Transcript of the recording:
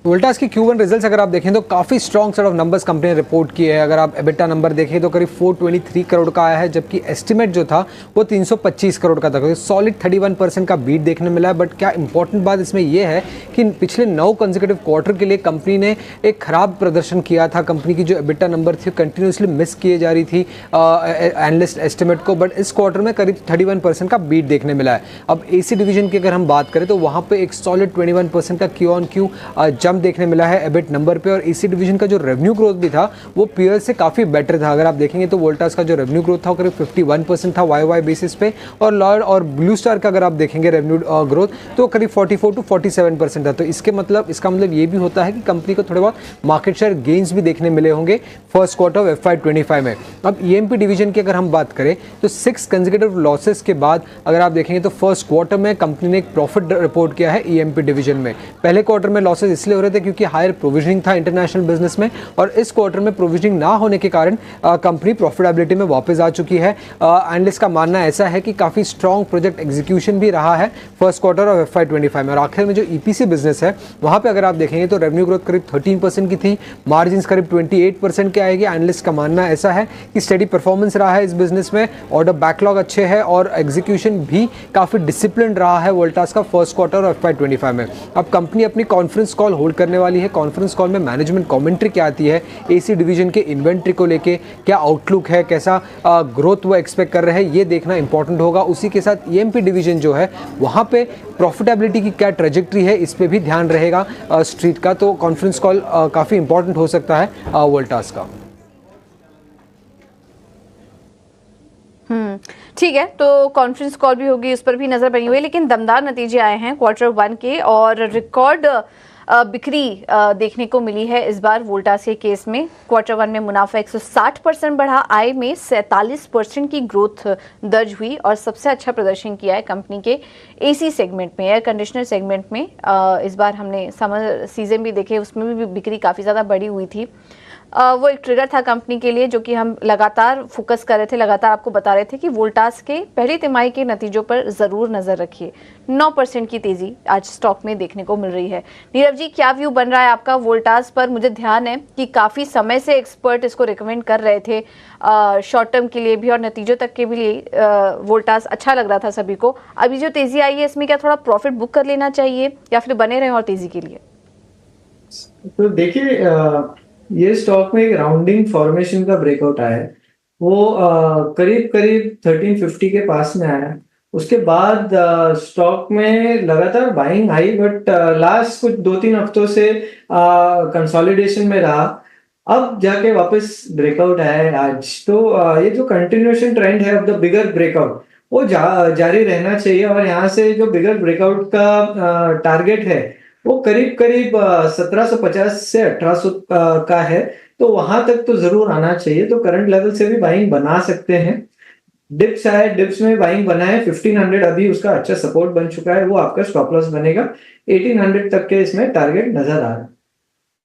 वोल्टास की Q1 results अगर आप देखें तो काफ़ी strong set of numbers company ने रिपोर्ट किए हैं। अगर आप एबिटा नंबर देखें तो करीब 423 करोड़ का आया है, जबकि एस्टिमेट जो था वो 325 करोड़ का था। तो सॉलिड 31% का बीट देखने मिला है। बट क्या इंपॉर्टेंट बात इसमें यह है कि पिछले 9 कंसेक्यूटिव क्वार्टर के लिए कंपनी ने एक खराब प्रदर्शन किया था। कंपनी की जो एबिटा नंबर थी कंटिन्यूसली मिस किए जा रही थी एनालिस्ट एस्टिमेट को, बट इस क्वार्टर में करीब 31% का बीट देखने मिला है। अब AC डिवीजन की अगर हम बात करें तो वहाँ पे एक सॉलिड 21% का Q-on-Q जंप देखने मिला है एबिट नंबर पे। और AC डिवीजन का जो रेवेन्यू ग्रोथ भी था वो पीयर से काफ़ी बेटर था। अगर आप देखेंगे तो वोल्टास का जो रेवेन्यू ग्रोथ था वो करीब 51% था YoY बेसिस पे, और लॉयड और ब्लू स्टार का अगर आप देखेंगे रेवेन्यू ग्रोथ तो करीब 44 to 47% था। तो इसका मतलब ये भी होता है कि कंपनी को थोड़े बहुत मार्केट शेयर गेन्स भी देखने मिले होंगे फर्स्ट क्वार्टर ऑफ FY25 में। अब EMP डिवीजन की अगर हम बात करें तो 6 कंसेक्यूटिव लॉसेस के बाद अगर आप देखेंगे तो फर्स्ट क्वार्टर में कंपनी ने एक प्रॉफिट रिपोर्ट किया है EMP डिवीजन में। पहले क्वार्टर में लॉसेस इसलिए हो रहे थे क्योंकि हायर प्रोविजनिंग था इंटरनेशनल बिजनेस में, और इस क्वार्टर में प्रोविजनिंग ना होने के कारण कंपनी प्रॉफिटेबिलिटी में वापस आ चुकी है। एनालिस्ट का मानना ऐसा है कि काफ़ी स्ट्रॉन्ग प्रोजेक्ट एग्जीक्यूशन भी रहा है फर्स्ट क्वार्टर ऑफ FY25 में। और आखिर में जो EPC बिजनेस है वहाँ पे अगर आप देखेंगे तो रेवेन्यू ग्रोथ करीब 13% की थी, मार्जिन करीब 28% के आएगी। एनालिस्ट का मानना ऐसा है कि स्टेडी परफॉर्मेंस रहा है इस बिजनेस में, ऑर्डर बैकलॉग अच्छे है और एग्जीक्यूशन भी काफ़ी डिसिप्लिन रहा है वोल्टास का फर्स्ट क्वार्टर ऑफ FY25 में। अब कंपनी अपनी कॉन्फ्रेंस कॉल होल्ड करने वाली है। कॉन्फ्रेंस कॉल में मैनेजमेंट कमेंट्री क्या आती है, AC डिवीजन के इन्वेंट्री को लेके क्या आउटलुक है, कैसा ग्रोथ वो एक्सपेक्ट कर रहे हैं, ये देखना इंपॉर्टेंट होगा। उसी के साथ EMP डिवीजन जो है वहाँ पे प्रॉफिटेबिलिटी की क्या ट्रेजेक्ट्री है इस पे भी ध्यान रहेगा स्ट्रीट का। तो कॉन्फ्रेंस कॉल काफ़ी इंपॉर्टेंट हो सकता है वोल्टास का। ठीक है, तो कॉन्फ्रेंस कॉल भी होगी, उस पर भी नजर बनी हुई है। लेकिन दमदार नतीजे आए हैं Q1 के, और रिकॉर्ड बिक्री देखने को मिली है इस बार वोल्टास के केस में। Q1 में मुनाफा 160% बढ़ा, आय में 47% की ग्रोथ दर्ज हुई, और सबसे अच्छा प्रदर्शन किया है कंपनी के AC सेगमेंट में, एयर कंडीशनर सेगमेंट में। इस बार हमने समर सीजन भी देखे, उसमें भी बिक्री काफ़ी ज़्यादा बढ़ी हुई थी। वो एक ट्रिगर था कंपनी के लिए, जो कि हम लगातार फोकस कर रहे थे, लगातार आपको बता रहे थे कि वोल्टास के पहली तिमाही के नतीजों पर ज़रूर नज़र रखिए। 9% की तेज़ी आज स्टॉक में देखने को मिल रही है। नीरव जी, क्या व्यू बन रहा है आपका वोल्टास पर? मुझे ध्यान है कि काफ़ी समय से एक्सपर्ट इसको रिकमेंड कर रहे थे शॉर्ट टर्म के लिए भी और नतीजों तक के भी लिए। वोल्टास अच्छा लग रहा था सभी को। अभी जो तेज़ी आई है इसमें क्या थोड़ा प्रॉफिट बुक कर लेना चाहिए या फिर बने रहे और तेज़ी के लिए? तो देखिए, ये स्टॉक में एक राउंडिंग फॉर्मेशन का ब्रेकआउट आया है। वो करीब करीब 1350 के पास में आया। उसके बाद स्टॉक में लगातार बाइंग आई, बट लास्ट कुछ 2-3 हफ्तों से कंसोलिडेशन में रहा। अब जाके वापस ब्रेकआउट आया है आज। तो ये जो कंटिन्यूएशन ट्रेंड है ऑफ द बिगर ब्रेकआउट वो जारी रहना चाहिए। और यहाँ से जो बिगर ब्रेकआउट का टारगेट है वो करीब करीब 1750 से 1800 का है। तो वहां तक तो जरूर आना चाहिए। तो करंट लेवल से भी बाइंग बना सकते हैं। डिप्स आए, डिप्स में बाइंग बना है 1500, अभी उसका अच्छा सपोर्ट बन चुका है, वो आपका स्टॉप लॉस बनेगा। 1800 तक के इसमें टारगेट नजर आ रहा है।